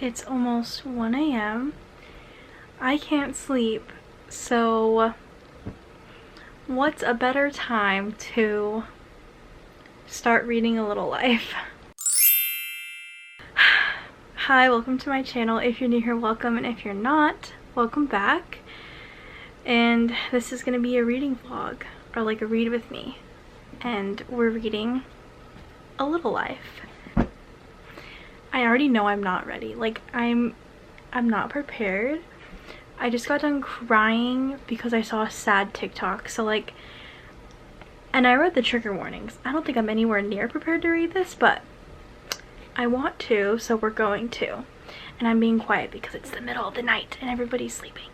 It's almost 1 a.m. I can't sleep, so what's a better time to start reading A Little Life? Hi, welcome to my channel. If you're new here, welcome, and if you're not, welcome back. And this is gonna be a reading vlog, or like a read with me. And we're reading A Little Life. I already know I'm not ready. Like, I'm not prepared. I just got done crying because I saw a sad TikTok. So like, and I read the trigger warnings. I don't think I'm anywhere near prepared to read this, but I want to, so we're going to. And I'm being quiet because it's the middle of the night and everybody's sleeping.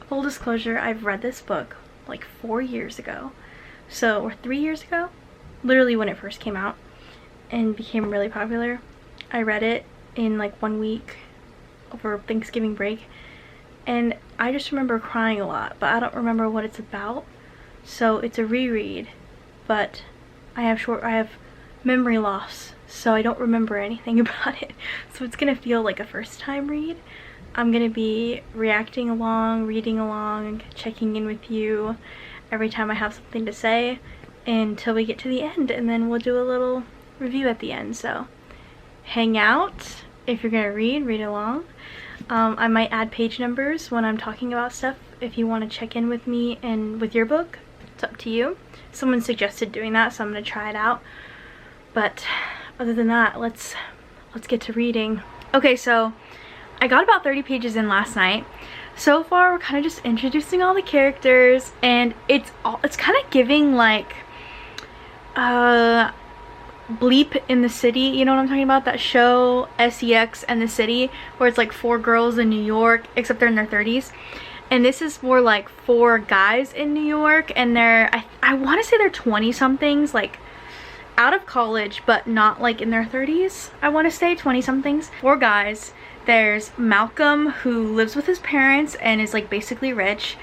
Full disclosure, I've read this book like 4 years ago. So, or 3 years ago? Literally when it first came out and became really popular. I read it in like 1 week over Thanksgiving break. And I just remember crying a lot, but I don't remember what it's about. So it's a reread, but I have memory loss, so I don't remember anything about it. So it's gonna feel like a first time read. I'm gonna be reacting along, reading along, checking in with you every time I have something to say until we get to the end, and then we'll do a little review at the end. So hang out. If you're gonna read along. I might add page numbers when I'm talking about stuff if you want to check in with me and with your book. It's up to you. Someone suggested doing that, so I'm gonna try it out. But other than that, let's get to reading. Okay, so I got about 30 pages in last night. So far we're kind of just introducing all the characters, and it's kind of giving like Bleep in the City, you know what I'm talking about? That show, SEX and the City, where it's like 4 girls in New York, except they're in their 30s. And this is more like 4 guys in New York, and I want to say they're 20 somethings, like out of college, but not like in their 30s. I want to say 20 somethings. 4 guys. There's Malcolm, who lives with his parents and is like basically rich.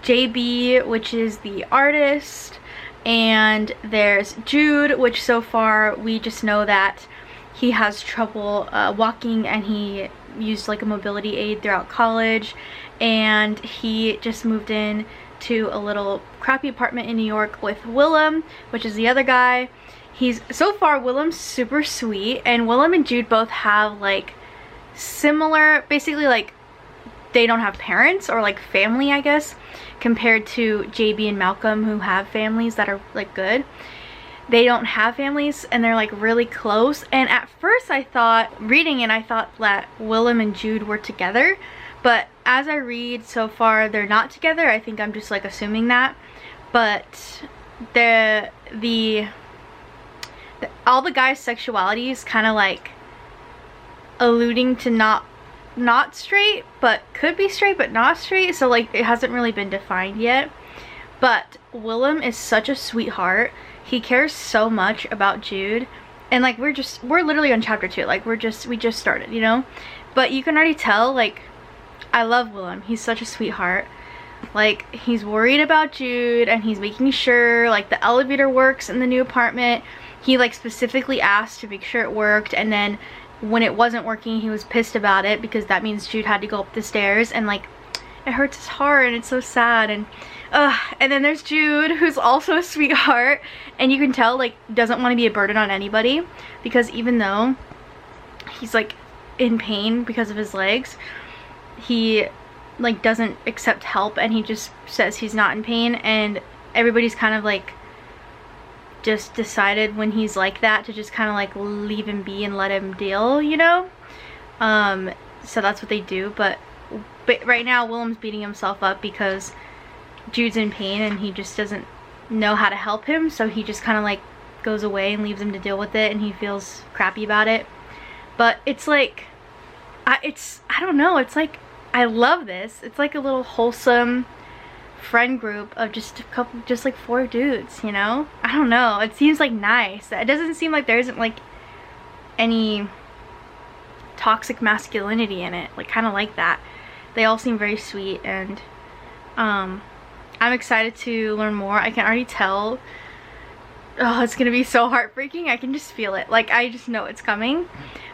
JB, which is the artist. And there's Jude, which so far we just know that he has trouble walking, and he used like a mobility aid throughout college, and he just moved in to a little crappy apartment in New York with Willem, which is the other guy. So far Willem's super sweet, and Willem and Jude both have like similar, basically like they don't have parents or like family, I guess, compared to JB and Malcolm, who have families that are like good. They don't have families, and they're like really close. And at first I thought, reading it, I thought that Willem and Jude were together, but as I read so far they're not together. I think I'm just like assuming that, but all the guys' sexuality is kind of like alluding to not straight, but could be straight but not straight, so like it hasn't really been defined yet. But Willem is such a sweetheart. He cares so much about Jude, and like we're literally on chapter 2, like we just started, you know, but you can already tell, like, I love Willem. He's such a sweetheart. Like, he's worried about Jude, and he's making sure like the elevator works in the new apartment. He like specifically asked to make sure it worked, and then when it wasn't working he was pissed about it because that means Jude had to go up the stairs, and like it hurts his heart, and it's so sad. And then there's Jude, who's also a sweetheart, and you can tell like doesn't want to be a burden on anybody, because even though he's like in pain because of his legs, he like doesn't accept help, and he just says he's not in pain, and everybody's kind of like just decided when he's like that to just kind of like leave him be and let him deal, you know. So that's what they do, but right now Willem's beating himself up because Jude's in pain and he just doesn't know how to help him, so he just kind of like goes away and leaves him to deal with it, and he feels crappy about it. But it's like I don't know, it's like I love this. It's like a little wholesome friend group of just like 4 dudes, you know. I don't know, it seems like nice. It doesn't seem like there isn't like any toxic masculinity in it, like kind of like that. They all seem very sweet, and I'm excited to learn more. I can already tell oh, it's gonna be so heartbreaking. I can just feel it. Like, I just know it's coming.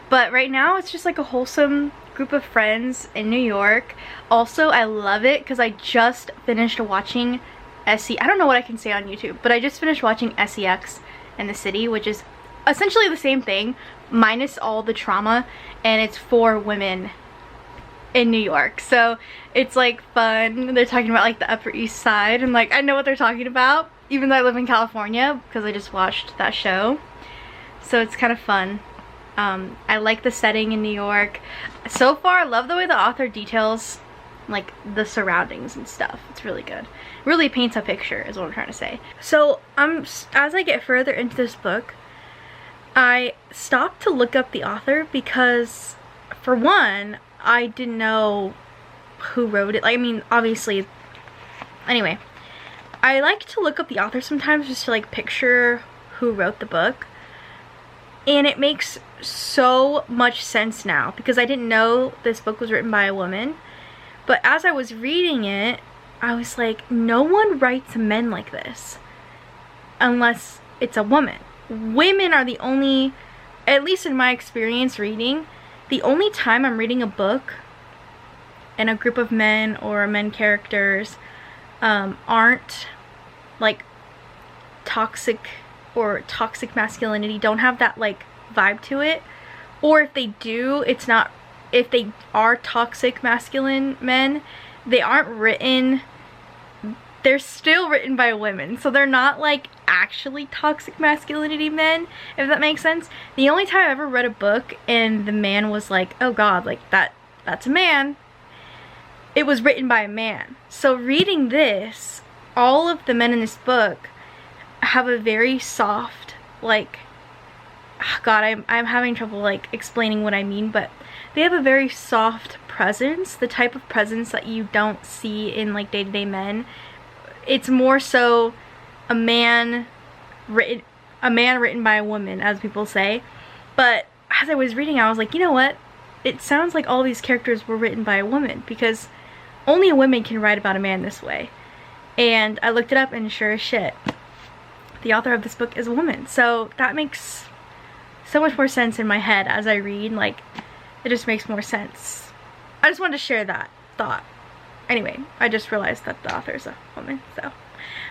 But right now it's just like a wholesome group of friends in New York. Also, I love it because I just finished watching I don't know what I can say on YouTube, but I just finished watching SEX and the City, which is essentially the same thing minus all the trauma, and it's for women in New York. So it's like fun. They're talking about like the Upper East Side, and like I know what they're talking about even though I live in California because I just watched that show. So it's kind of fun. I like the setting in New York. So far, I love the way the author details like the surroundings and stuff. It's really good. Really paints a picture is what I'm trying to say. So as I get further into this book, I stopped to look up the author because, for one, I didn't know who wrote it. Like, I mean, obviously. Anyway, I like to look up the author sometimes just to like picture who wrote the book. And it makes so much sense now because I didn't know this book was written by a woman. But as I was reading it, I was like, no one writes men like this unless it's a woman. Women are the only, at least in my experience reading, the only time I'm reading a book and a group of men or men characters aren't like toxic or toxic masculinity, don't have that like vibe to it, or if they do, it's not, if they are toxic masculine men, they aren't written, they're still written by women, so they're not like actually toxic masculinity men, if that makes sense. The only time I ever read a book and the man was like, oh god, like that's a man, it was written by a man. So reading this, all of the men in this book have a very soft, like, god, I'm having trouble like explaining what I mean, but they have a very soft presence, the type of presence that you don't see in like day-to-day men. It's more so a man written by a woman, as people say. But as I was reading, I was like, you know what, it sounds like all these characters were written by a woman because only a woman can write about a man this way. And I looked it up, and sure as shit, the author of this book is a woman. So that makes so much more sense in my head as I read. Like, it just makes more sense. I just wanted to share that thought. Anyway, I just realized that the author is a woman, so I'm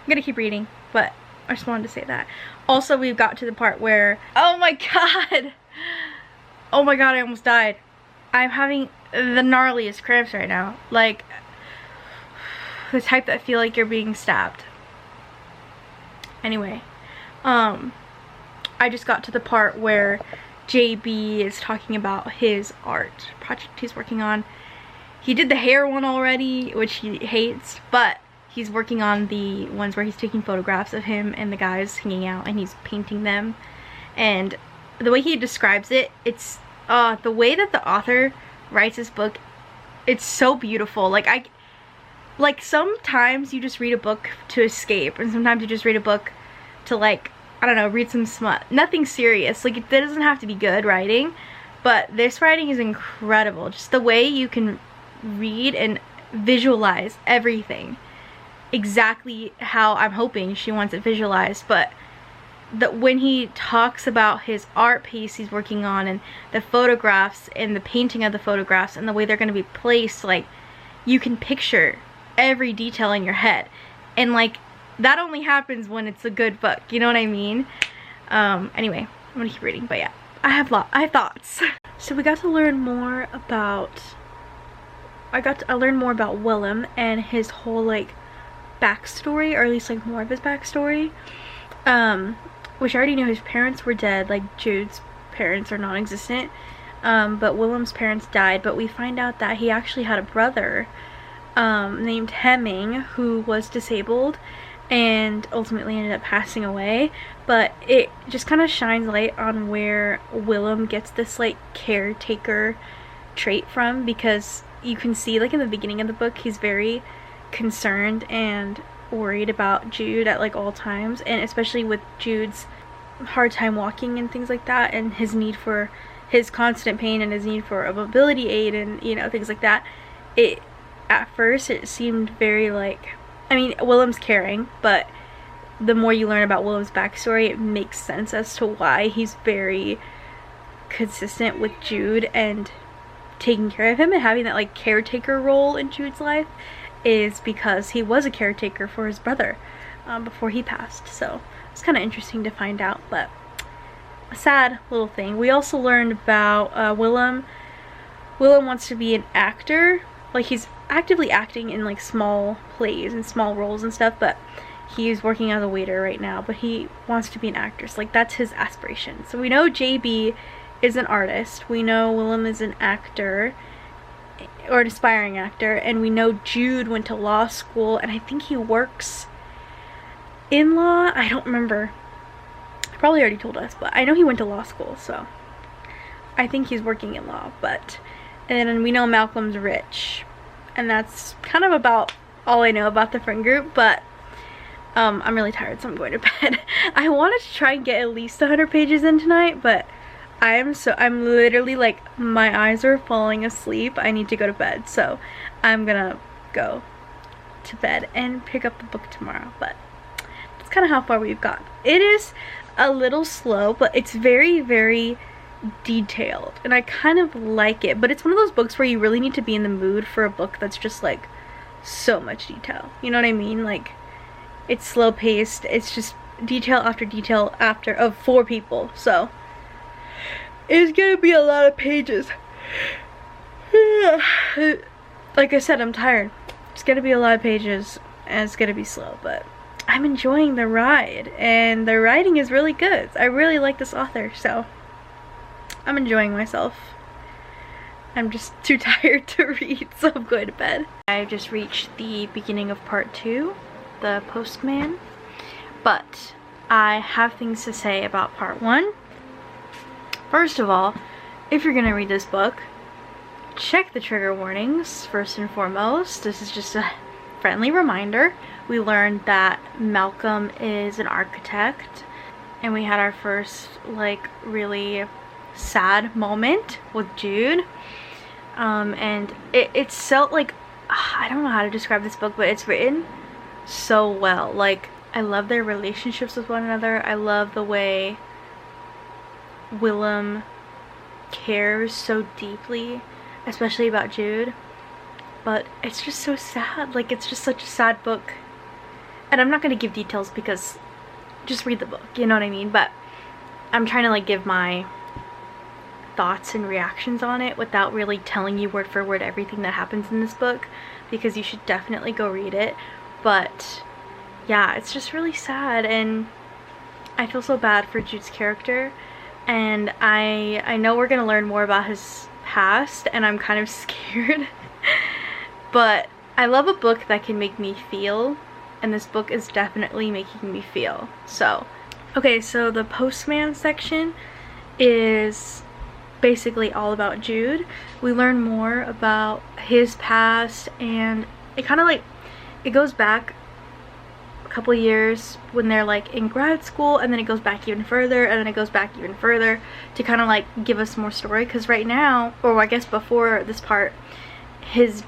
gonna keep reading, but I just wanted to say that. Also, we've got to the part where, oh my god, I almost died. I'm having the gnarliest cramps right now. Like, the type that feel like you're being stabbed. Anyway, I just got to the part where JB is talking about his art project he's working on. He did the hair one already, which he hates, but he's working on the ones where he's taking photographs of him and the guys hanging out and he's painting them. And the way he describes it, it's the way that the author writes his book, it's so beautiful. Like sometimes you just read a book to escape, and sometimes you just read a book to, like, I don't know, read some smut. Nothing serious. Like, it doesn't have to be good writing, but this writing is incredible. Just the way you can read and visualize everything exactly how I'm hoping she wants it visualized. But when he talks about his art piece he's working on, and the photographs and the painting of the photographs and the way they're going to be placed, like, you can picture every detail in your head. And like, that only happens when it's a good book, you know what I mean? Anyway, I'm gonna keep reading, but yeah, I have thoughts. So we got to learn more about, I learned more about Willem and his whole like backstory, or at least like more of his backstory, which I already knew his parents were dead. Like, Jude's parents are non-existent, but Willem's parents died. But we find out that he actually had a brother named Hemming, who was disabled and ultimately ended up passing away. But it just kind of shines light on where Willem gets this like caretaker trait from, because you can see, like, in the beginning of the book, he's very concerned and worried about Jude at like all times, and especially with Jude's hard time walking and things like that, and his need for his constant pain and his need for a mobility aid, and you know, things like that. At first it seemed very like, I mean, Willem's caring, but the more you learn about Willem's backstory, it makes sense as to why he's very consistent with Jude and taking care of him and having that like caretaker role in Jude's life is because he was a caretaker for his brother before he passed. So it's kind of interesting to find out, but a sad little thing. We also learned about Willem. Willem wants to be an actor. Like, he's actively acting in like small plays and small roles and stuff, but he's working as a waiter right now, but he wants to be an actor. So like, that's his aspiration. So we know JB is an artist. We know Willem is an actor, or an aspiring actor, and we know Jude went to law school, and I think he works in law. I don't remember. He probably already told us, but I know he went to law school, so I think he's working in law. But and then we know Malcolm's rich, and that's kind of about all I know about the friend group. But I'm really tired, so I'm going to bed. I wanted to try and get at least 100 pages in tonight, but I'm literally like, my eyes are falling asleep. I need to go to bed, so I'm gonna go to bed and pick up the book tomorrow. But that's kind of how far we've gotten. It is a little slow, but it's very, very detailed, and I kind of like it. But it's one of those books where you really need to be in the mood for a book that's just like so much detail. You know what I mean? Like, it's slow paced. It's just detail after detail after of 4 people. So it's gonna be a lot of pages. Like I said, I'm tired. It's gonna be a lot of pages, and it's gonna be slow, but I'm enjoying the ride, and the writing is really good. I really like this author, so I'm enjoying myself. I'm just too tired to read, so I'm going to bed. I've just reached the beginning of part 2, The Postman, but I have things to say about part 1. First of all, if you're gonna read this book, check the trigger warnings first and foremost. This is just a friendly reminder. We learned that Malcolm is an architect, and we had our first like really sad moment with Jude, and it's so like, I don't know how to describe this book, but it's written so well. Like, I love their relationships with one another. I love the way Willem cares so deeply, especially about Jude, but it's just so sad. Like, it's just such a sad book, and I'm not going to give details because just read the book, you know what I mean? But I'm trying to like give my thoughts and reactions on it without really telling you word for word everything that happens in this book, because you should definitely go read it. But yeah, it's just really sad, and I feel so bad for Jude's character. And I know we're gonna learn more about his past, and I'm kind of scared. But I love a book that can make me feel, and this book is definitely making me feel. So, okay, so the Postman section is basically all about Jude. We learn more about his past, and it kind of like, it goes back couple years when they're like in grad school, and then it goes back even further, and then it goes back even further to kind of like give us more story. Because right now, or I guess before this part, his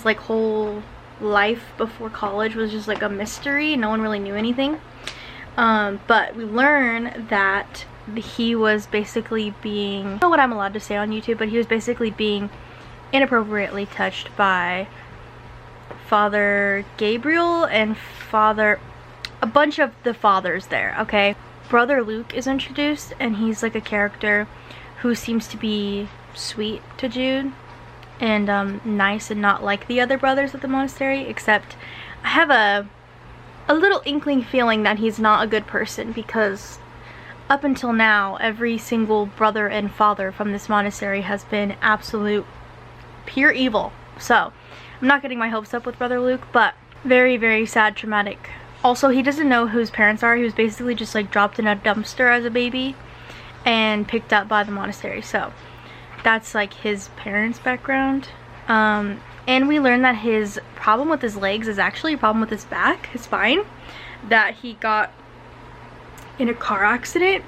like whole life before college was just like a mystery. No one really knew anything, but we learn that he was basically being, I don't know what I'm allowed to say on YouTube, but he was basically being inappropriately touched by Father Gabriel and a bunch of the fathers there, okay? Brother Luke is introduced, and he's like a character who seems to be sweet to Jude and nice, and not like the other brothers at the monastery, except I have a little inkling feeling that he's not a good person, because up until now, every single brother and father from this monastery has been absolute pure evil. So I'm not getting my hopes up with Brother Luke, but very, very sad, traumatic. Also, he doesn't know who his parents are. He was basically just like dropped in a dumpster as a baby and picked up by the monastery. So that's like his parents' background. And we learned that his problem with his legs is actually a problem with his back, his spine, that he got in a car accident.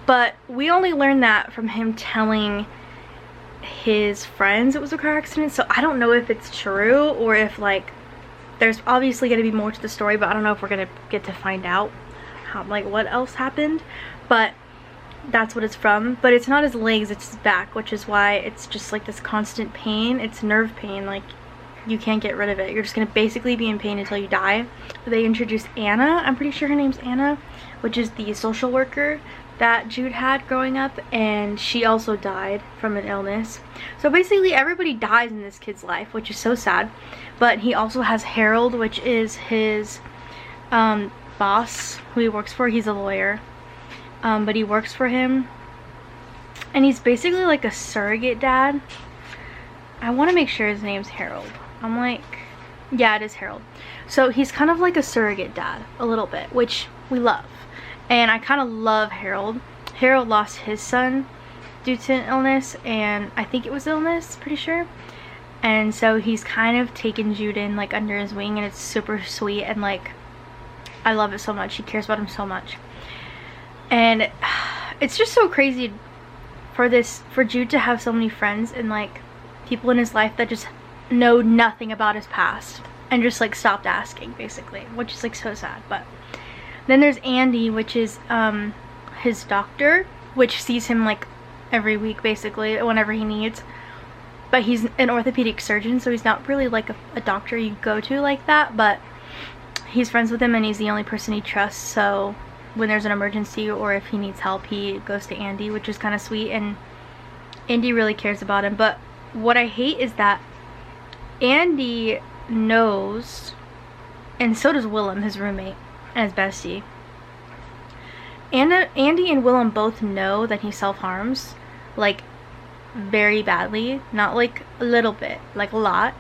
But we only learned that from him telling his friends it was a car accident. So I don't know if it's true, or if like there's obviously going to be more to the story, but I don't know if we're going to get to find out how, like, what else happened. But that's what it's from, but it's not his legs, it's his back, which is why it's just like this constant pain. It's nerve pain, like you can't get rid of it. You're just gonna basically be in pain until you die. They introduced Anna, I'm pretty sure her name's Anna, which is the social worker that Jude had growing up, and she also died from an illness. So basically everybody dies in this kid's life, which is so sad. But he also has Harold, which is his boss who he works for. He's a lawyer, but he works for him, and he's basically like a surrogate dad. I want to make sure his name's Harold. I'm like, yeah, it is Harold. So he's kind of like a surrogate dad a little bit, which we love, and I kind of love Harold. Harold lost his son due to an illness, and I think it was illness, pretty sure. And so he's kind of taken Jude in like under his wing, and it's super sweet, and like I love it so much. He cares about him so much, and it's just so crazy for Jude to have so many friends and like people in his life that just know nothing about his past and just like stopped asking, basically, which is like so sad. But then there's Andy, which is his doctor, which sees him like every week basically whenever he needs. But he's an orthopedic surgeon, so he's not really like a doctor you go to like that, but he's friends with him and he's the only person he trusts. So when there's an emergency or if he needs help, he goes to Andy, which is kind of sweet, and Andy really cares about him. But what I hate is that Andy knows, and so does Willem, his roommate and his bestie. Andy and Willem both know that he self-harms, like very badly, not like a little bit, like a lot,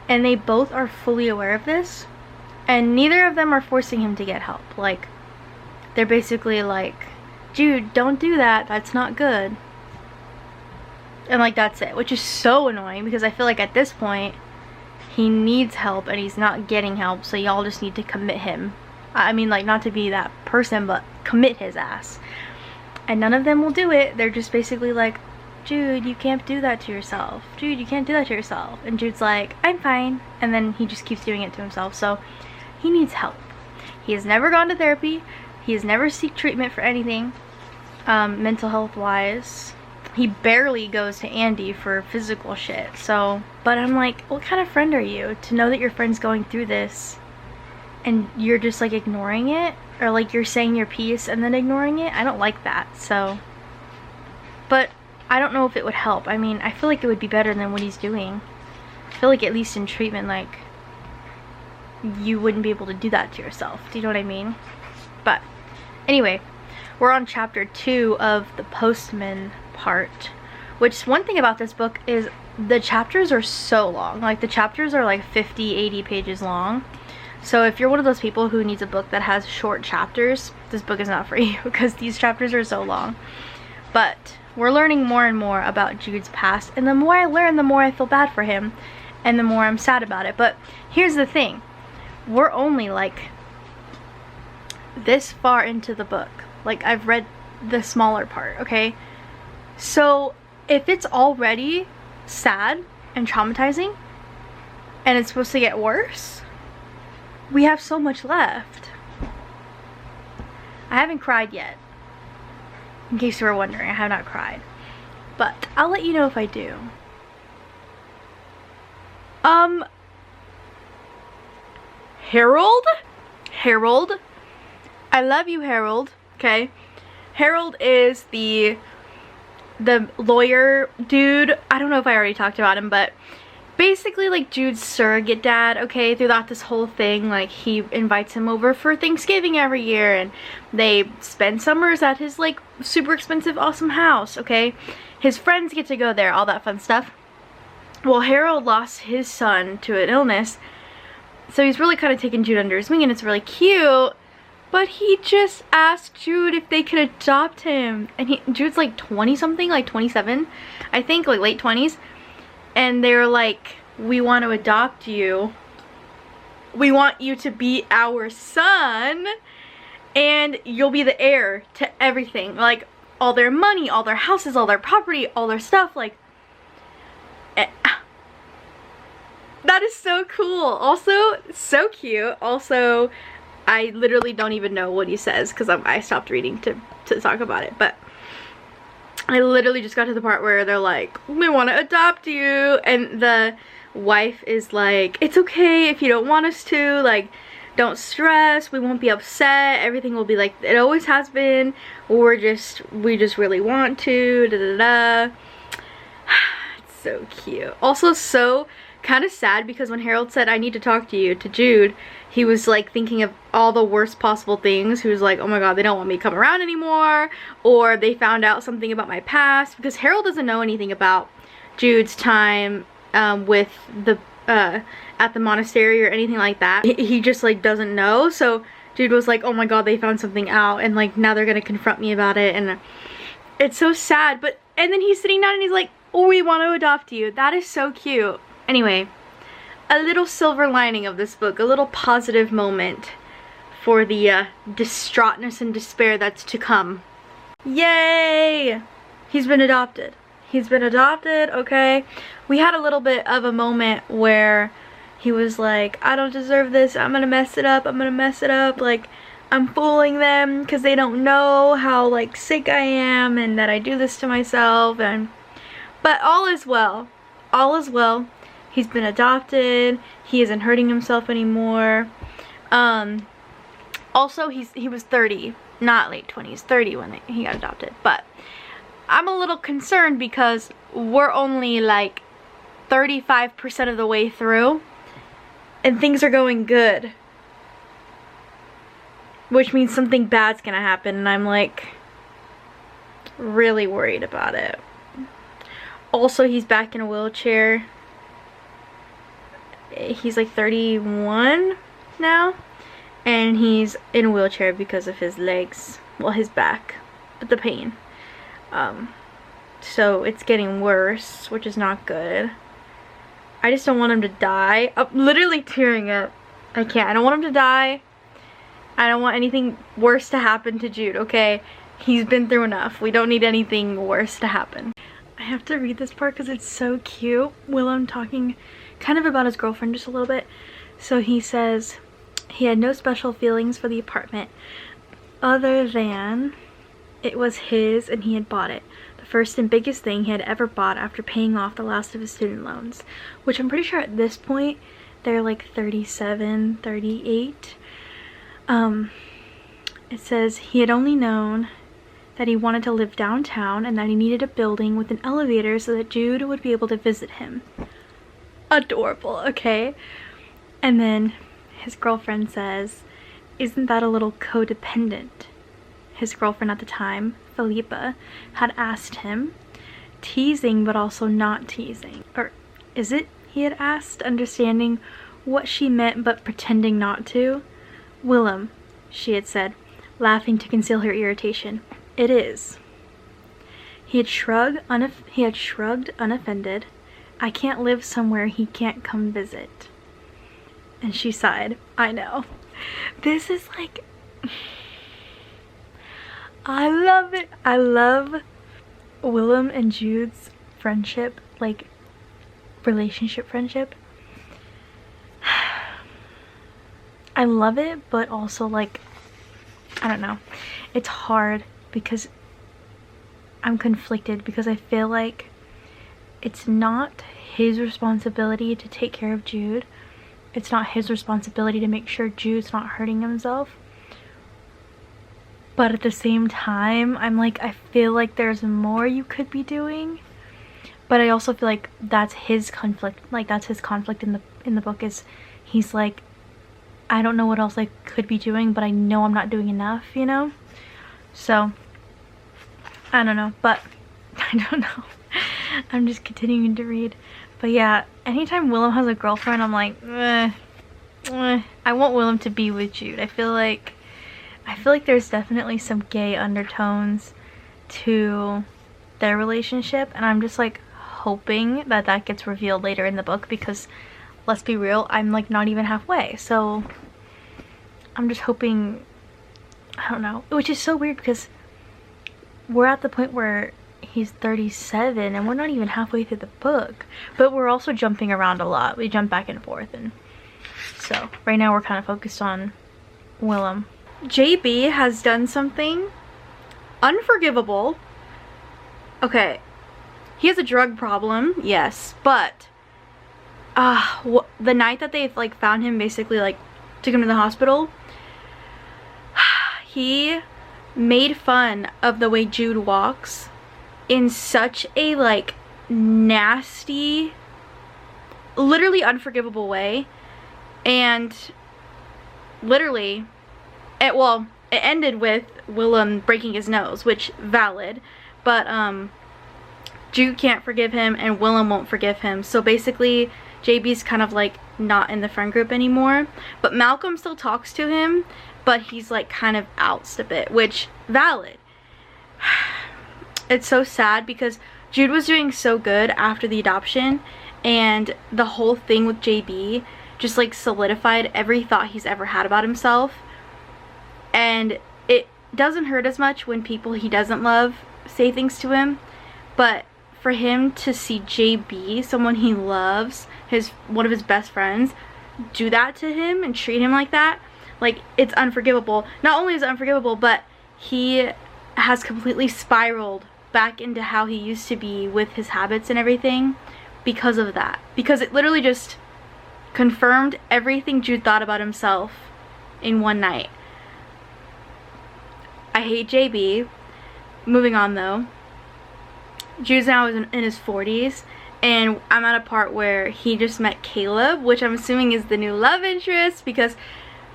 and they both are fully aware of this, and neither of them are forcing him to get help. Like, they're basically like, Jude, don't do that, that's not good, and like that's it, which is so annoying because I feel like at this point he needs help and he's not getting help, so y'all just need to commit him. I mean, like, not to be that person, but commit his ass. And none of them will do it. They're just basically like, Jude, you can't do that to yourself. Jude, you can't do that to yourself. And Jude's like, I'm fine. And then he just keeps doing it to himself. So he needs help. He has never gone to therapy. He has never sought treatment for anything, mental health wise. He barely goes to Andy for physical shit. So, but I'm like, what kind of friend are you to know that your friend's going through this and you're just like ignoring it? Or like you're saying your piece and then ignoring it? I don't like that. So, but I don't know if it would help. I mean, I feel like it would be better than what he's doing. I feel like at least in treatment, like, you wouldn't be able to do that to yourself. Do you know what I mean? But anyway, we're on chapter 2 of the Postman part, which one thing about this book is the chapters are so long. Like, the chapters are like 50, 80 pages long. So if you're one of those people who needs a book that has short chapters, this book is not for you because these chapters are so long. But we're learning more and more about Jude's past, and the more I learn, the more I feel bad for him, and the more I'm sad about it. But here's the thing. We're only like this far into the book. Like, I've read the smaller part, okay? So if it's already sad and traumatizing, and it's supposed to get worse, we have so much left. I haven't cried yet. In case you were wondering, I have not cried. But I'll let you know if I do. Harold? Harold? I love you, Harold. Okay? Harold is the lawyer dude. I don't know if I already talked about him, but basically like Jude's surrogate dad, okay? Throughout this whole thing, like, he invites him over for Thanksgiving every year, and they spend summers at his like super expensive awesome house, okay? His friends get to go there, all that fun stuff. Well, Harold lost his son to an illness, so he's really kind of taken Jude under his wing, and it's really cute. But he just asked Jude if they could adopt him, and Jude's like 20 something, like 27, I think, like late 20s. And they're like, we want to adopt you. We want you to be our son, and you'll be the heir to everything. Like, all their money, all their houses, all their property, all their stuff. Like, that is so cool. Also, so cute. Also, I literally don't even know what he says because I stopped reading to talk about it. But I literally just got to the part where they're like, we want to adopt you, and the wife is like, it's okay if you don't want us to, like, don't stress, we won't be upset, everything will be like it always has been, we just really want to, da da da. It's so cute. Also so kind of sad because when Harold said, I need to talk to you, to Jude, he was like thinking of all the worst possible things. He was like, oh my god, they don't want me to come around anymore, or they found out something about my past, because Harold doesn't know anything about Jude's time with the at the monastery or anything like that. He just like doesn't know. So Jude was like, oh my god, they found something out, and like now they're gonna confront me about it, and it's so sad. But and then he's sitting down and he's like, oh, we want to adopt you. That is so cute. Anyway, a little silver lining of this book, a little positive moment for the distraughtness and despair that's to come. Yay! He's been adopted. He's been adopted, okay? We had a little bit of a moment where he was like, I don't deserve this, I'm gonna mess it up, I'm gonna mess it up, like, I'm fooling them because they don't know how, like, sick I am and that I do this to myself, and but all is well. All is well. He's been adopted. He isn't hurting himself anymore. Also, he was 30, not late 20s, 30 when he got adopted. But I'm a little concerned because we're only like 35% of the way through and things are going good. Which means something bad's gonna happen, and I'm like really worried about it. Also, he's back in a wheelchair. He's like 31 now, and he's in a wheelchair because of his legs, well, his back, but the pain. So it's getting worse, which is not good. I just don't want him to die. I'm literally tearing up. I can't. I don't want him to die. I don't want anything worse to happen to Jude, okay? He's been through enough. We don't need anything worse to happen. I have to read this part because it's so cute. Willem talking kind of about his girlfriend just a little bit. So he says he had no special feelings for the apartment other than it was his and he had bought it. The first and biggest thing he had ever bought after paying off the last of his student loans, which I'm pretty sure at this point they're like 37, 38. It says he had only known that he wanted to live downtown and that he needed a building with an elevator so that Jude would be able to visit him. Adorable, okay? And then his girlfriend says, isn't that a little codependent? His girlfriend at the time, Philippa, had asked him, teasing but also not teasing. Or is it he had asked, understanding what she meant but pretending not to? Willem, she had said, laughing to conceal her irritation. It is. He had shrugged unoffended. I can't live somewhere he can't come visit. And she sighed. I know. This is like... I love it. I love Willem and Jude's friendship, like relationship friendship. I love it, but also like, I don't know. It's hard because I'm conflicted because I feel like it's not his responsibility to take care of Jude. It's not his responsibility to make sure Jude's not hurting himself. But at the same time, I'm like, I feel like there's more you could be doing. But I also feel like that's his conflict. Like that's his conflict in the book is he's like, I don't know what else I could be doing, but I know I'm not doing enough, you know? So, I don't know, but I don't know. I'm just continuing to read. But yeah, anytime Willem has a girlfriend, I'm like, I want Willem to be with Jude. I feel like there's definitely some gay undertones to their relationship, and I'm just like hoping that that gets revealed later in the book because let's be real, I'm like not even halfway. So I'm just hoping, I don't know, which is so weird because we're at the point where he's 37 and we're not even halfway through the book, but we're also jumping around a lot. We jump back and forth, and so right now we're kind of focused on Willem. JB has done something unforgivable Okay, he has a drug problem, yes, but the night that they like found him, basically like took him to the hospital, he made fun of the way Jude walks in such a like nasty, literally unforgivable way. And literally it ended with Willem breaking his nose, which valid, but Jude can't forgive him and Willem won't forgive him. So basically JB's kind of like not in the friend group anymore, but Malcolm still talks to him, but he's like kind of outs a bit, which valid. It's so sad because Jude was doing so good after the adoption, and the whole thing with JB just like solidified every thought he's ever had about himself. And it doesn't hurt as much when people he doesn't love say things to him, but for him to see JB, someone he loves, one of his best friends, do that to him and treat him like that, like, it's unforgivable. Not only is it unforgivable, but he has completely spiraled back into how he used to be with his habits and everything because of that. Because it literally just confirmed everything Jude thought about himself in one night. I hate JB. Moving on though. Jude's now in his 40s, and I'm at a part where he just met Caleb, which I'm assuming is the new love interest, because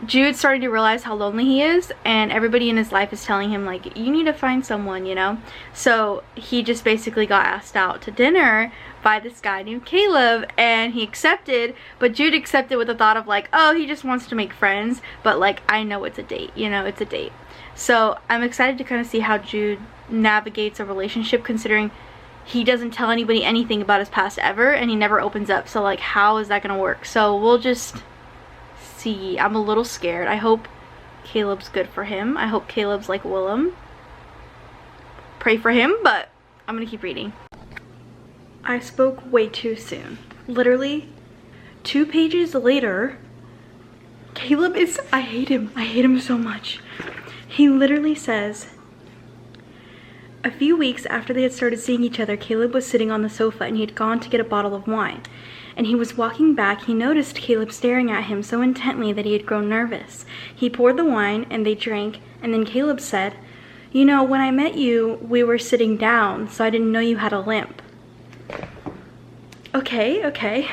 Jude's starting to realize how lonely he is, and everybody in his life is telling him like, you need to find someone, you know. So he just basically got asked out to dinner by this guy named Caleb, and he accepted, but Jude accepted with the thought of like, oh, he just wants to make friends, but like, I know it's a date, you know, it's a date. So I'm excited to kind of see how Jude navigates a relationship, considering he doesn't tell anybody anything about his past ever, and he never opens up. So like, how is that gonna work? So we'll just see. I'm a little scared. I hope Caleb's good for him. I hope Caleb's like Willem. Pray for him, but I'm gonna keep reading. I spoke way too soon. Literally 2 pages later, Caleb is, I hate him so much. He literally says, a few weeks after they had started seeing each other, Caleb was sitting on the sofa and he had gone to get a bottle of wine. And he was walking back, he noticed Caleb staring at him so intently that he had grown nervous. He poured the wine and they drank, and then Caleb said, you know, when I met you, we were sitting down, so I didn't know you had a limp. Okay.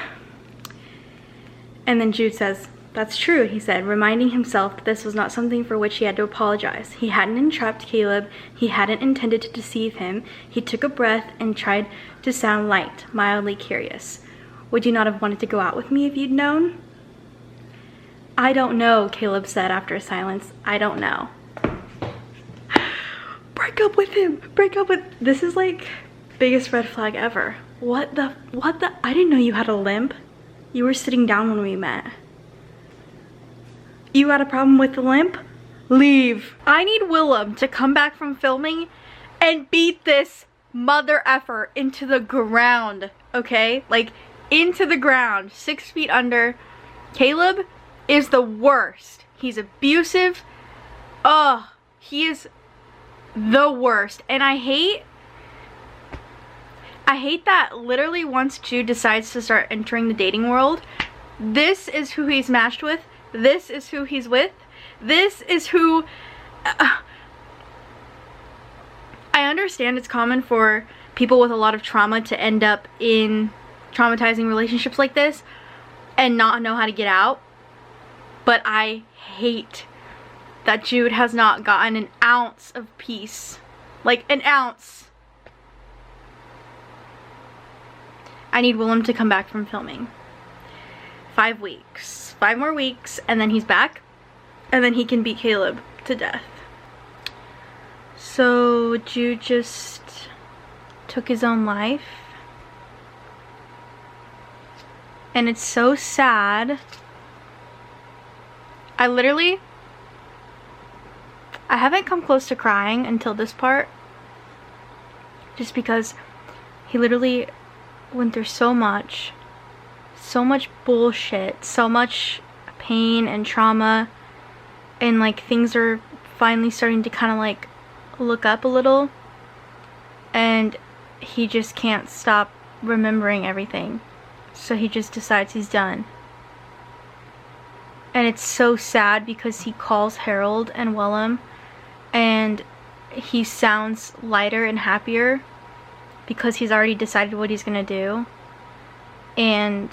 And then Jude says, that's true, he said, reminding himself that this was not something for which he had to apologize. He hadn't entrapped Caleb. He hadn't intended to deceive him. He took a breath and tried to sound light, mildly curious. Would you not have wanted to go out with me if you'd known? I don't know, Caleb said after a silence. I don't know. Break up with him. This is like biggest red flag ever. What the, I didn't know you had a limp. You were sitting down when we met. You got a problem with the limp? Leave. I need Willem to come back from filming and beat this mother effer into the ground, okay? Like, into the ground, 6 feet under. Caleb is the worst. He's abusive. Ugh, he is the worst. And I hate that literally once Jude decides to start entering the dating world, this is who he's matched with. This is who he's with. This is who... I understand it's common for people with a lot of trauma to end up in traumatizing relationships like this and not know how to get out. But I hate that Jude has not gotten an ounce of peace. Like, an ounce. I need Willem to come back from filming. 5 weeks. 5 more weeks, and then he's back, and then he can beat Caleb to death. So Jude just took his own life, and it's so sad. I haven't come close to crying until this part, just because he literally went through so much bullshit, so much pain and trauma, and like things are finally starting to kind of like look up a little, and he just can't stop remembering everything. So he just decides he's done. And it's so sad because he calls Harold and Willem and he sounds lighter and happier because he's already decided what he's gonna do. And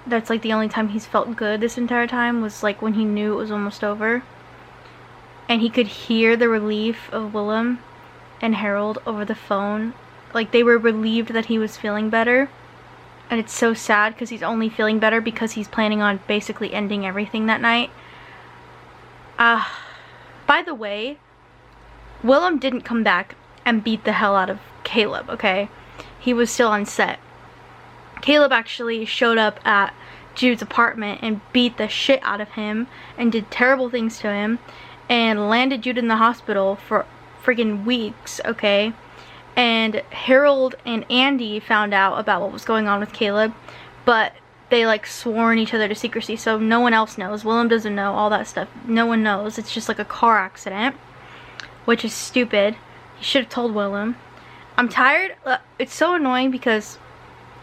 that's like the only time he's felt good this entire time, was like when he knew it was almost over. And he could hear the relief of Willem and Harold over the phone. Like, they were relieved that he was feeling better. And it's so sad because he's only feeling better because he's planning on basically ending everything that night. By the way, Willem didn't come back and beat the hell out of Caleb, okay? He was still on set. Caleb actually showed up at Jude's apartment and beat the shit out of him and did terrible things to him and landed Jude in the hospital for friggin' weeks, okay? And Harold and Andy found out about what was going on with Caleb, but they like sworn each other to secrecy, so no one else knows. Willem doesn't know, all that stuff. No one knows. It's just like a car accident, which is stupid. He should have told Willem. I'm tired. It's so annoying because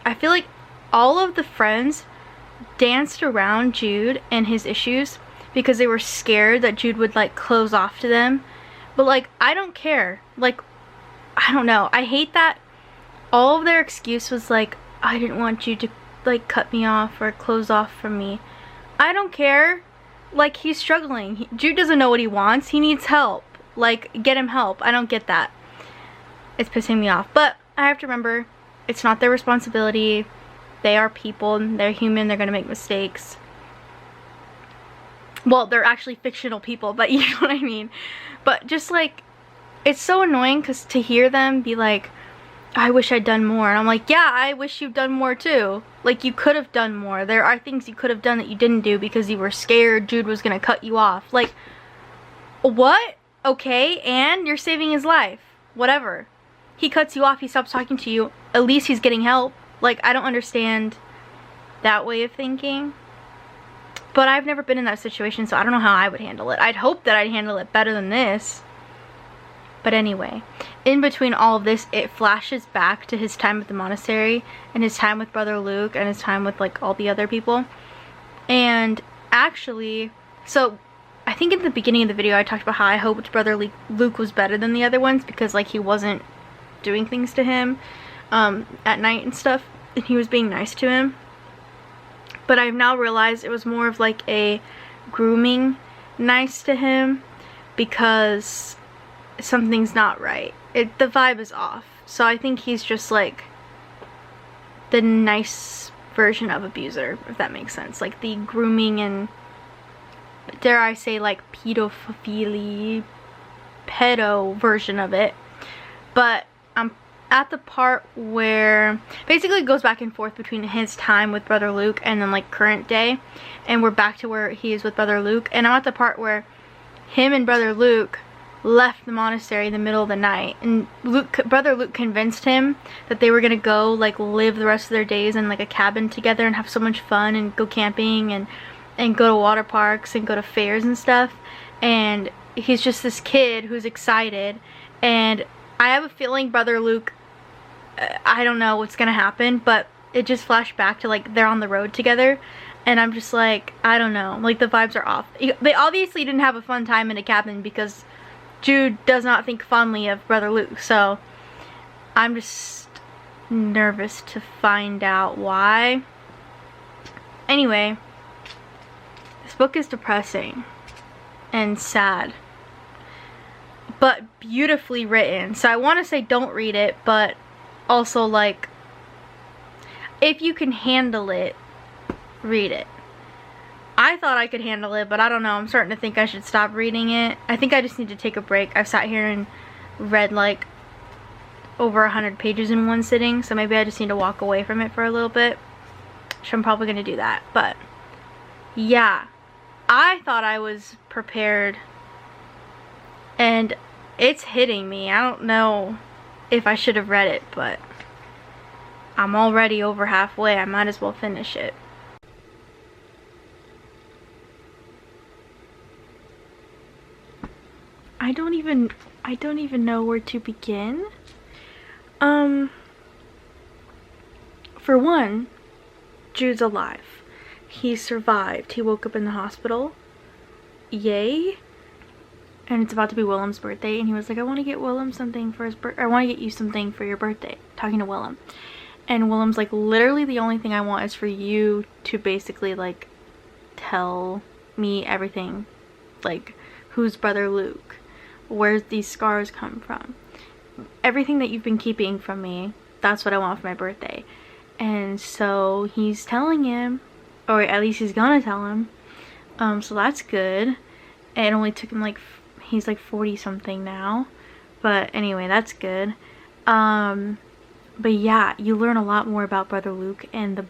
I feel like all of the friends danced around Jude and his issues because they were scared that Jude would like close off to them. But like, I don't care. Like, I don't know. I hate that all of their excuse was like, I didn't want Jude to like cut me off or close off from me. I don't care. Like, he's struggling. Jude doesn't know what he wants. He needs help. Like, get him help. I don't get that. It's pissing me off. But I have to remember, it's not their responsibility. They are people. They're human. They're gonna make mistakes. Well, they're actually fictional people, but you know what I mean. But just like, it's so annoying because to hear them be like, I wish I'd done more. And I'm like, yeah, I wish you'd done more too. Like, you could have done more. There are things you could have done that you didn't do because you were scared Jude was gonna cut you off. Like, what? Okay, and you're saving his life. Whatever. He cuts you off, he stops talking to you. At least he's getting help. Like, I don't understand that way of thinking. But I've never been in that situation, so I don't know how I would handle it. I'd hope that I'd handle it better than this. But anyway, in between all of this, it flashes back to his time at the monastery and his time with Brother Luke and his time with like all the other people. And actually, so I think in the beginning of the video I talked about how I hoped Brother Luke was better than the other ones because like he wasn't doing things to him at night and stuff, and he was being nice to him. But I've now realized it was more of like a grooming nice to him because something's not right. The vibe is off. So I think he's just like the nice version of abuser, if that makes sense. Like the grooming and, dare I say, like pedophilia, pedo version of it. But I'm at the part where basically it goes back and forth between his time with Brother Luke and then like current day, and we're back to where he is with Brother Luke, and I'm at the part where him and Brother Luke left the monastery in the middle of the night, and Brother Luke convinced him that they were gonna go like live the rest of their days in like a cabin together and have so much fun and go camping and go to water parks and go to fairs and stuff. And he's just this kid who's excited, and I have a feeling Brother Luke, I don't know what's gonna happen, but it just flashed back to like they're on the road together, and I'm just like, I don't know, like the vibes are off. They obviously didn't have a fun time in a cabin because Jude does not think fondly of Brother Luke, so I'm just nervous to find out why. Anyway, this book is depressing and sad, but beautifully written. So I want to say don't read it, but also like, if you can handle it, read it. I thought I could handle it, but I don't know. I'm starting to think I should stop reading it. I think I just need to take a break. I've sat here and read like over 100 pages in one sitting, so maybe I just need to walk away from it for a little bit. So I'm probably going to do that. But yeah, I thought I was prepared, and it's hitting me. I don't know if I should have read it, but I'm already over halfway. I might as well finish it. I don't even know where to begin. For one, Jude's alive. He survived. He woke up in the hospital. Yay. And it's about to be Willem's birthday, and he was like, I want to get Willem something for his birthday. I want to get you something for your birthday. Talking to Willem. And Willem's like, literally the only thing I want is for you to basically like tell me everything. Like, who's Brother Luke? Where's these scars come from? Everything that you've been keeping from me, that's what I want for my birthday. And so he's telling him, or at least he's gonna tell him. So that's good. It only took him like, he's like 40 something now. But anyway, that's good. But yeah, you learn a lot more about Brother Luke, and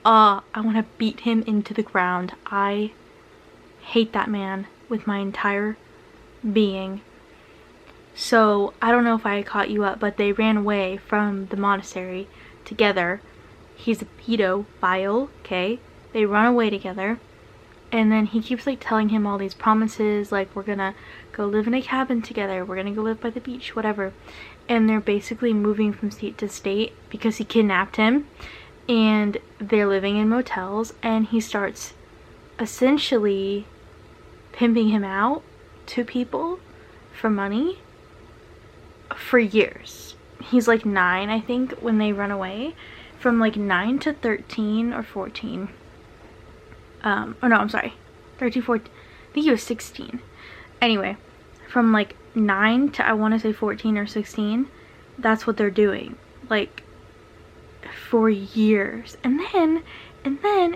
I want to beat him into the ground. I hate that man with my entire being. So I don't know if I caught you up, but they ran away from the monastery together. He's a pedophile, okay? They run away together, and then he keeps like telling him all these promises, like, we're gonna go live in a cabin together, we're gonna go live by the beach, whatever. And they're basically moving from state to state because he kidnapped him, and they're living in motels, and he starts essentially pimping him out to people for money for years. He's like 9, I think, when they run away. From like 9 to 13 or 14. Oh no, I'm sorry. 13, 14. I think he was 16. Anyway, from like 9 to, I want to say 14 or 16, that's what they're doing. Like, for years. And then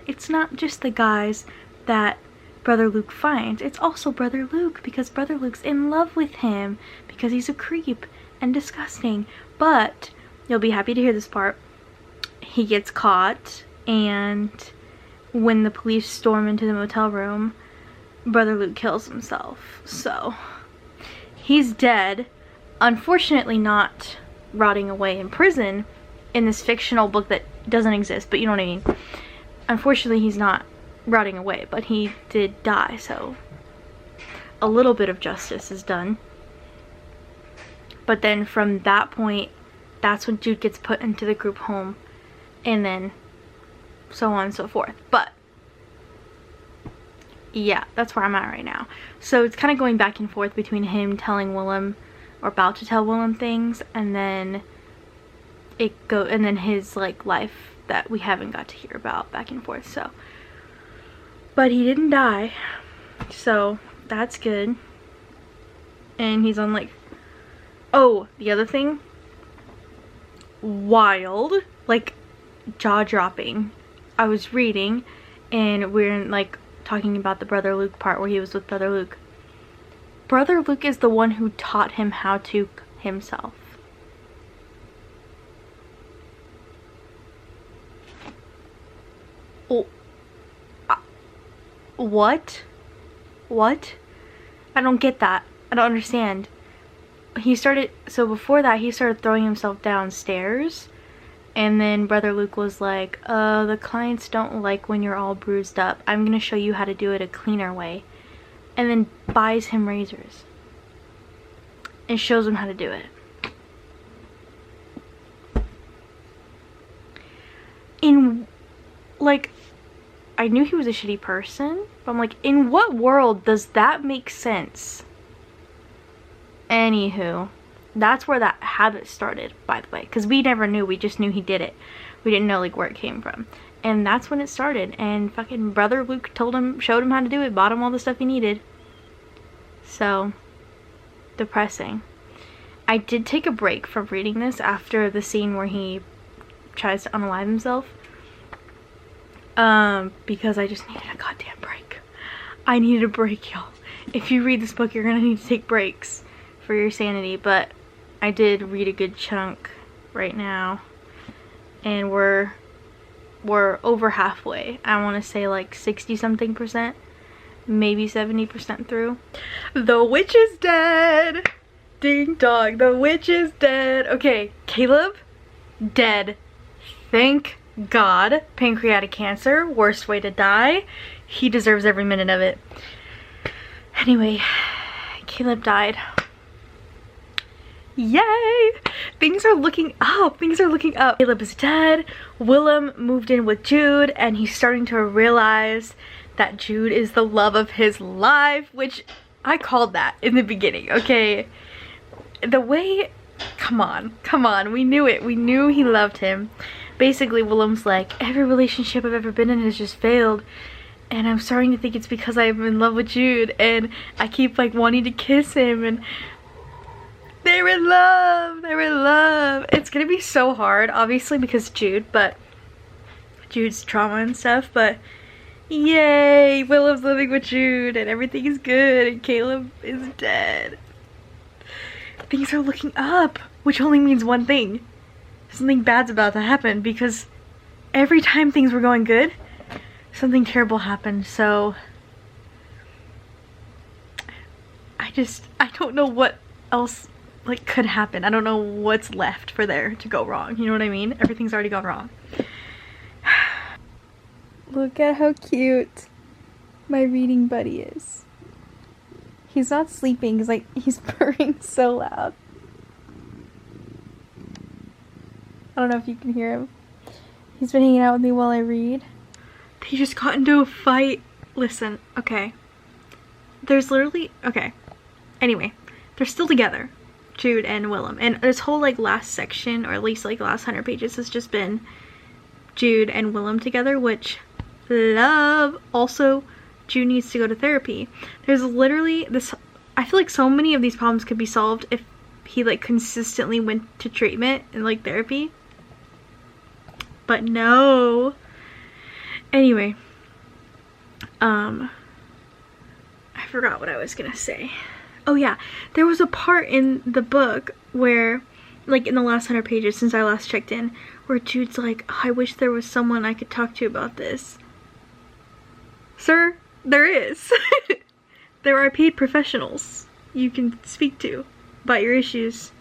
it's not just the guys that Brother Luke finds. It's also Brother Luke, because Brother Luke's in love with him because he's a creep and disgusting. But you'll be happy to hear this part. He gets caught, and when the police storm into the motel room, Brother Luke kills himself. So he's dead. Unfortunately not rotting away in prison in this fictional book that doesn't exist, but you know what I mean. Unfortunately, he's not rotting away, but he did die, so a little bit of justice is done. But then from that point, that's when Jude gets put into the group home, and then so on and so forth. But yeah, that's where I'm at right now. So it's kind of going back and forth between him telling Willem, or about to tell Willem, things, and then and then his like life that we haven't got to hear about, back and forth. So, but he didn't die, so that's good. And he's on like, oh, the other thing, wild, like jaw-dropping. I was reading, and we're like talking about the Brother Luke part where he was with Brother Luke. Brother Luke is the one who taught him how to himself. Oh, what? What? I don't get that. I don't understand. So before that, he started throwing himself downstairs, and then Brother Luke was like, the clients don't like when you're all bruised up. I'm gonna show you how to do it a cleaner way. And then buys him razors and shows him how to do it. Like, I knew he was a shitty person, but I'm like, in what world does that make sense? Anywho, that's where that habit started, by the way, because we never knew. We just knew he did it. We didn't know like where it came from, and that's when it started. And fucking Brother Luke showed him how to do it, bought him all the stuff he needed. So depressing. I did take a break from reading this after the scene where he tries to unalive himself, because I just needed a goddamn break. I needed a break, y'all. If you read this book, you're gonna need to take breaks for your sanity. But I did read a good chunk right now, and we're over halfway. I want to say like 60 something percent, maybe 70% through. The witch is dead. Ding dong, the witch is dead. Okay, Caleb, dead. Thank God. Pancreatic cancer, worst way to die. He deserves every minute of it. Anyway, Caleb died. Yay! Things are looking up. Things are looking up. Caleb is dead. Willem moved in with Jude, and he's starting to realize that Jude is the love of his life, which I called that in the beginning, okay? The way, come on, we knew it. We knew he loved him. Basically, Willem's like, every relationship I've ever been in has just failed, and I'm starting to think it's because I'm in love with Jude, and I keep like wanting to kiss him, and they're in love. They're in love. It's gonna be so hard, obviously, because Jude's trauma and stuff, but yay, Willem's living with Jude, and everything is good, and Caleb is dead. Things are looking up, which only means one thing. Something bad's about to happen, because every time things were going good, something terrible happened, so I don't know what else like could happen. I don't know what's left for there to go wrong. You know what I mean? Everything's already gone wrong. Look at how cute my reading buddy is. He's not sleeping because like he's purring so loud. I don't know if you can hear him. He's been hanging out with me while I read. They just got into a fight. Listen, okay. There's literally, okay. Anyway, they're still together, Jude and Willem. And this whole like last section, or at least like the last 100 pages, has just been Jude and Willem together, which love. Also, Jude needs to go to therapy. There's literally this, I feel like so many of these problems could be solved if he like consistently went to treatment and like therapy. But no. Anyway, I forgot what I was gonna say. Oh yeah, there was a part in the book where, like in the last 100 pages since I last checked in, where Jude's like, oh, I wish there was someone I could talk to about this. Sir, there is. There are paid professionals you can speak to about your issues.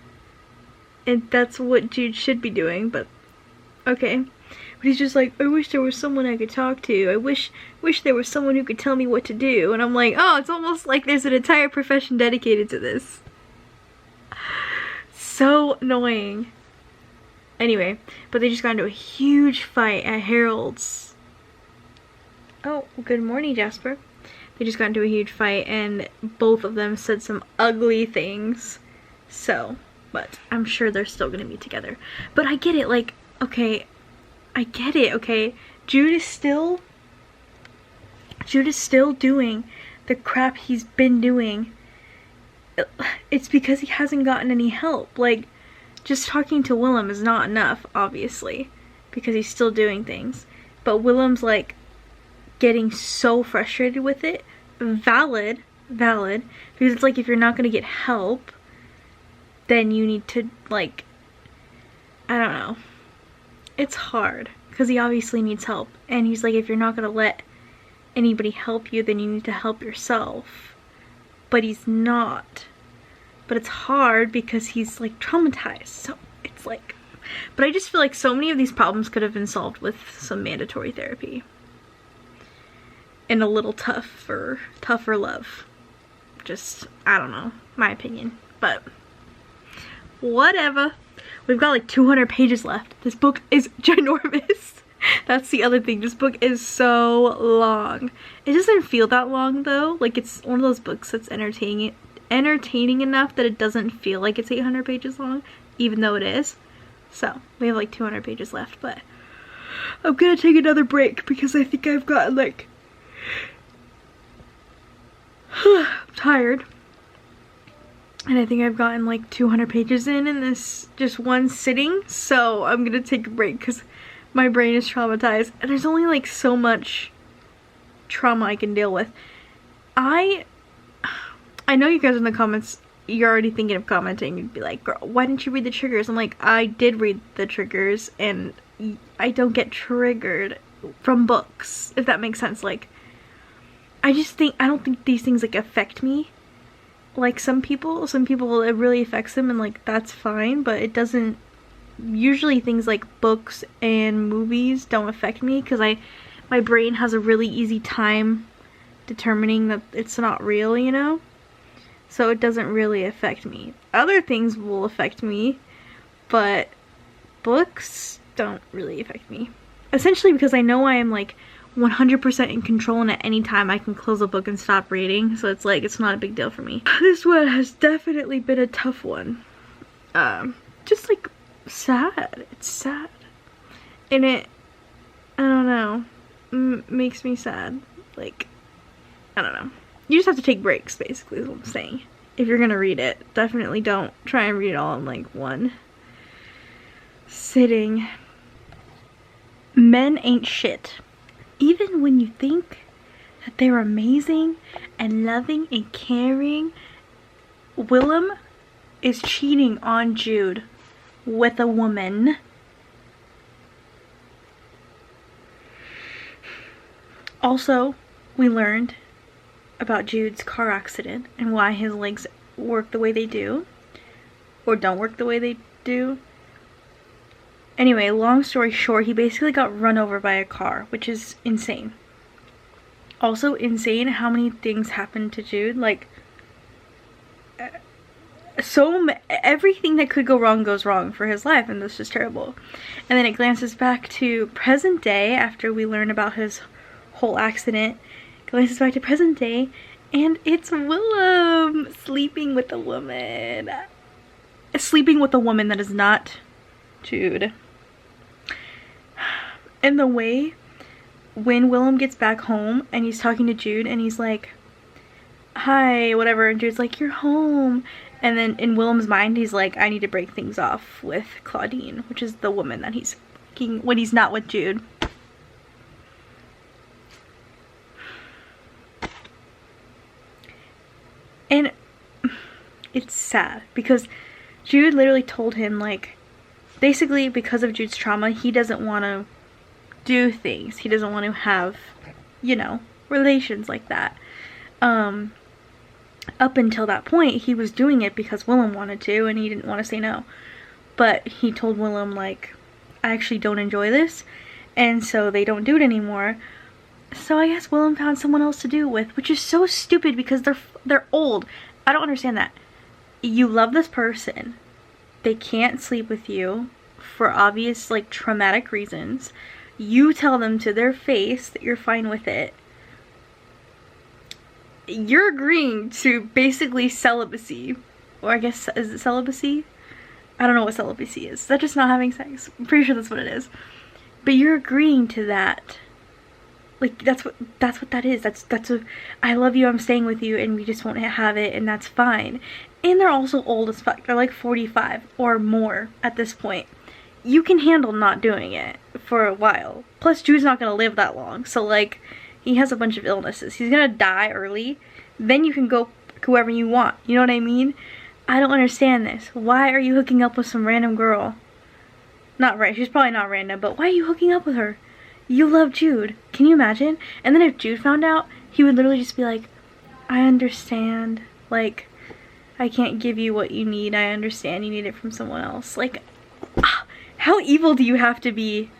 And that's what Jude should be doing, but okay. But he's just like, I wish there was someone I could talk to. I wish there was someone who could tell me what to do. And I'm like, oh, it's almost like there's an entire profession dedicated to this. So annoying. Anyway, but they just got into a huge fight at Harold's. Oh, good morning, Jasper. They just got into a huge fight and both of them said some ugly things. So, but I'm sure they're still gonna be together. But I get it, like, okay, I get it, okay? Jude is still doing the crap he's been doing. It's because he hasn't gotten any help. Like, just talking to Willem is not enough, obviously, because he's still doing things. But Willem's like getting so frustrated with it. Valid, because it's like if you're not gonna get help, then you need to, like, I don't know. It's hard because he obviously needs help, and he's like, if you're not gonna let anybody help you, then you need to help yourself. But he's not. But it's hard because he's like traumatized, so it's like, but I just feel like so many of these problems could have been solved with some mandatory therapy and a little tougher love. Just, I don't know, my opinion, but whatever. We've got like 200 pages left. This book is ginormous. That's the other thing. This book is so long. It doesn't feel that long though. Like, it's one of those books that's entertaining enough that it doesn't feel like it's 800 pages long, even though it is. So, we have like 200 pages left, but I'm gonna take another break because I think I've gotten like tired. And I think I've gotten like 200 pages in this just one sitting, so I'm gonna take a break because my brain is traumatized and there's only like so much trauma I can deal with. I know you guys in the comments, you're already thinking of commenting. You'd be like, girl, why didn't you read the triggers? I'm like, I did read the triggers and I don't get triggered from books, if that makes sense. Like, I don't think these things like affect me. Like some people it really affects them and like that's fine, but it doesn't. Usually things like books and movies don't affect me because my brain has a really easy time determining that it's not real, you know? so it doesn't really affect me. Other things will affect me, but books don't really affect me. Essentially because I know I am like 100% in control, and at any time I can close a book and stop reading, so it's like it's not a big deal for me. This one has definitely been a tough one. Just like sad. It's sad. And it, I don't know, makes me sad. Like, I don't know. You just have to take breaks, basically, is what I'm saying. If you're gonna read it, definitely don't try and read it all in like one sitting. Men ain't shit. Even when you think that they're amazing and loving and caring, Willem is cheating on Jude with a woman. Also, we learned about Jude's car accident and why his legs work the way they do, or don't work the way they do. Anyway, long story short, he basically got run over by a car, which is insane. Also insane how many things happened to Jude. Like, everything that could go wrong goes wrong for his life, and this is terrible. And then it glances back to present day after we learn about his whole accident. Glances back to present day, and it's Willem sleeping with a woman. Sleeping with a woman that is not Jude. And the way when Willem gets back home and he's talking to Jude and he's like, hi, whatever, and Jude's like, you're home. And then in Willem's mind, he's like, I need to break things off with Claudine, which is the woman that he's fucking when he's not with Jude. And it's sad because Jude literally told him, like, basically because of Jude's trauma, he doesn't want to do things. He doesn't want to have, you know, relations like that. Up until that point, he was doing it because Willem wanted to, and he didn't want to say no. But he told Willem, like, I actually don't enjoy this, and so they don't do it anymore. So I guess Willem found someone else to do it with, which is so stupid because they're old. I don't understand that. You love this person. They can't sleep with you for obvious, like, traumatic reasons. You tell them to their face that you're fine with it. You're agreeing to basically celibacy. Or I guess, is it celibacy? I don't know what celibacy is. Is that just not having sex? I'm pretty sure that's what it is. But you're agreeing to that. Like, that's what that is. That's a, I love you, I'm staying with you, and we just won't have it, and that's fine. And they're also old as fuck. They're like 45 or more at this point. You can handle not doing it for a while. Plus, Jude's not gonna live that long. So, like, he has a bunch of illnesses. He's gonna die early. Then you can go whoever you want. You know what I mean? I don't understand this. Why are you hooking up with some random girl? Not right. She's probably not random, but why are you hooking up with her? You love Jude. Can you imagine? And then if Jude found out, he would literally just be like, I understand. Like, I can't give you what you need. I understand you need it from someone else. Like, how evil do you have to be?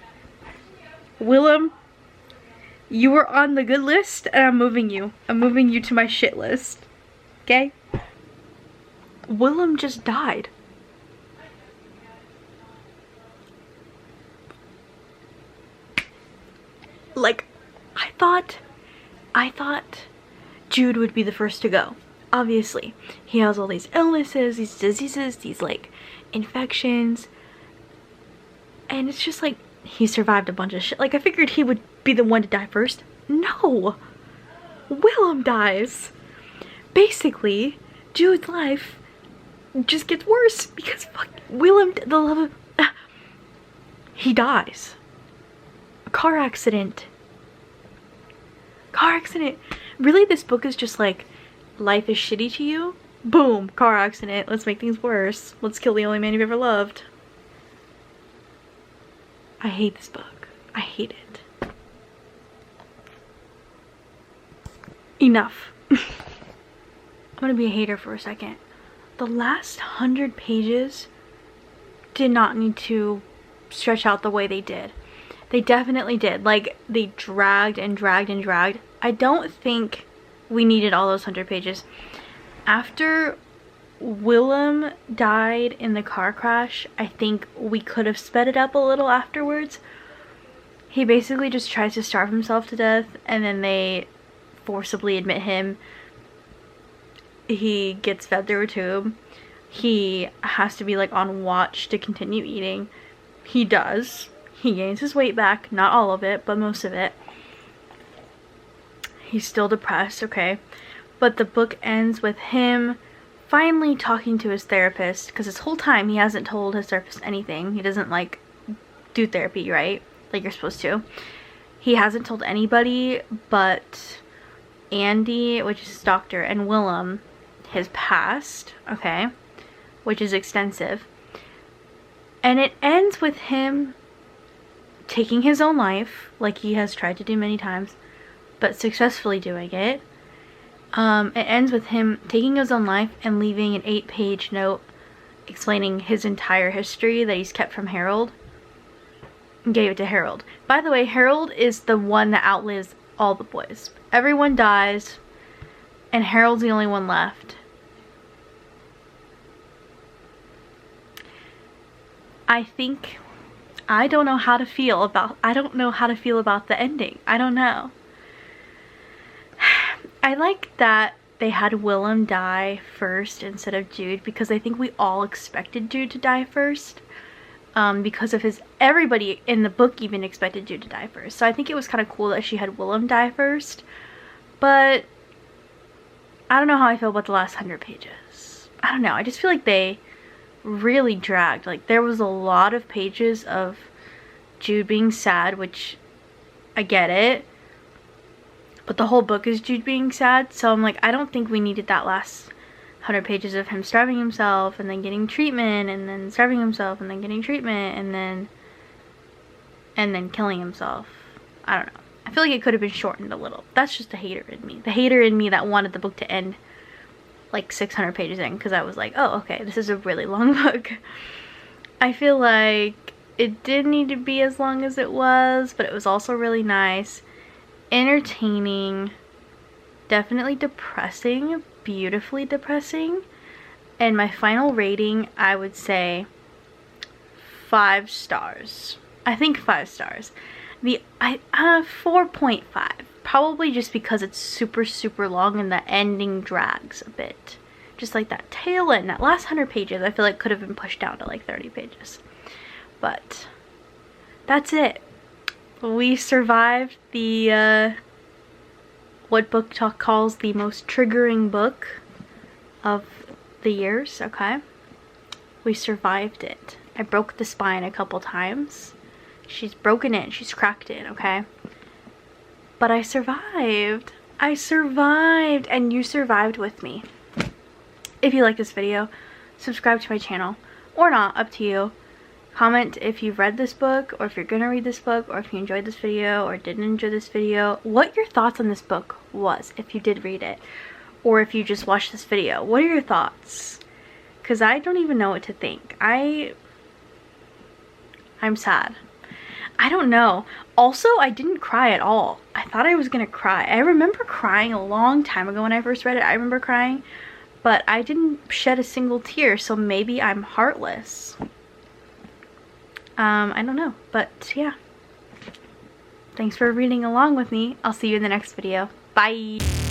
Willem, you were on the good list, and I'm moving you. I'm moving you to my shit list. Okay? Willem just died. Like, I thought Jude would be the first to go. Obviously, he has all these illnesses, these diseases, these, like, infections. And it's just like, he survived a bunch of shit. Like, I figured he would be the one to die first. No! Willem dies. Basically, Jude's life just gets worse because fuck, Willem, the love of... he dies. A car accident. Car accident. Really, this book is just like, life is shitty to you? Boom, car accident. Let's make things worse. Let's kill the only man you've ever loved. I hate this book. I hate it. Enough. I'm gonna be a hater for a second. The last 100 pages did not need to stretch out the way they did. They definitely did. Like, they dragged and dragged and dragged. I don't think we needed all those 100 pages. After Willem died in the car crash, I think we could have sped it up a little afterwards. He basically just tries to starve himself to death, and then they forcibly admit him. He gets fed through a tube. He has to be like on watch to continue eating. He does. He gains his weight back, not all of it, but most of it. He's still depressed, okay? But the book ends with him finally talking to his therapist, because this whole time he hasn't told his therapist anything. He doesn't like do therapy, right? Like you're supposed to. He hasn't told anybody but Andy, which is his doctor, and Willem, his past, okay? Which is extensive. And it ends with him taking his own life, like he has tried to do many times, but successfully doing it. It ends with him taking his own life and leaving an 8-page note explaining his entire history that he's kept from Harold. And gave it to Harold. By the way, Harold is the one that outlives all the boys. Everyone dies, and Harold's the only one left. I don't know how to feel about the ending. I don't know. I like that they had Willem die first instead of Jude, because I think we all expected Jude to die first. Because of everybody in the book even expected Jude to die first. So I think it was kind of cool that she had Willem die first. But I don't know how I feel about the last 100 pages. I don't know. I just feel like they really dragged. Like, there was a lot of pages of Jude being sad, which I get it. But the whole book is Jude being sad. So I'm like, I don't think we needed that last 100 pages of him starving himself and then getting treatment and then starving himself and then getting treatment and then killing himself. I don't know. I feel like it could have been shortened a little. That's just the hater in me. The hater in me that wanted the book to end like 600 pages in, because I was like, oh, okay, this is a really long book. I feel like it did need to be as long as it was, but it was also really nice. Entertaining. Definitely depressing. Beautifully depressing. And my final rating, I would say 5 stars. I think 5 stars. 4.5. Probably just because it's super, super long and the ending drags a bit. Just like that tail end, that last 100 pages, I feel like could have been pushed down to like 30 pages. But that's it. We survived the, what Book Talk calls the most triggering book of the years, okay? We survived it. I broke the spine a couple times. She's broken it, she's cracked it, okay? But I survived. I survived, and you survived with me. If you like this video, subscribe to my channel, or not, up to you. Comment if you've read this book, or if you're gonna read this book, or if you enjoyed this video, or didn't enjoy this video. What your thoughts on this book was, if you did read it, or if you just watched this video. What are your thoughts? Because I don't even know what to think. I'm sad. I don't know. Also, I didn't cry at all. I thought I was gonna cry. I remember crying a long time ago when I first read it. I remember crying, but I didn't shed a single tear, so maybe I'm heartless. I don't know, but yeah. Thanks for reading along with me. I'll see you in the next video. Bye!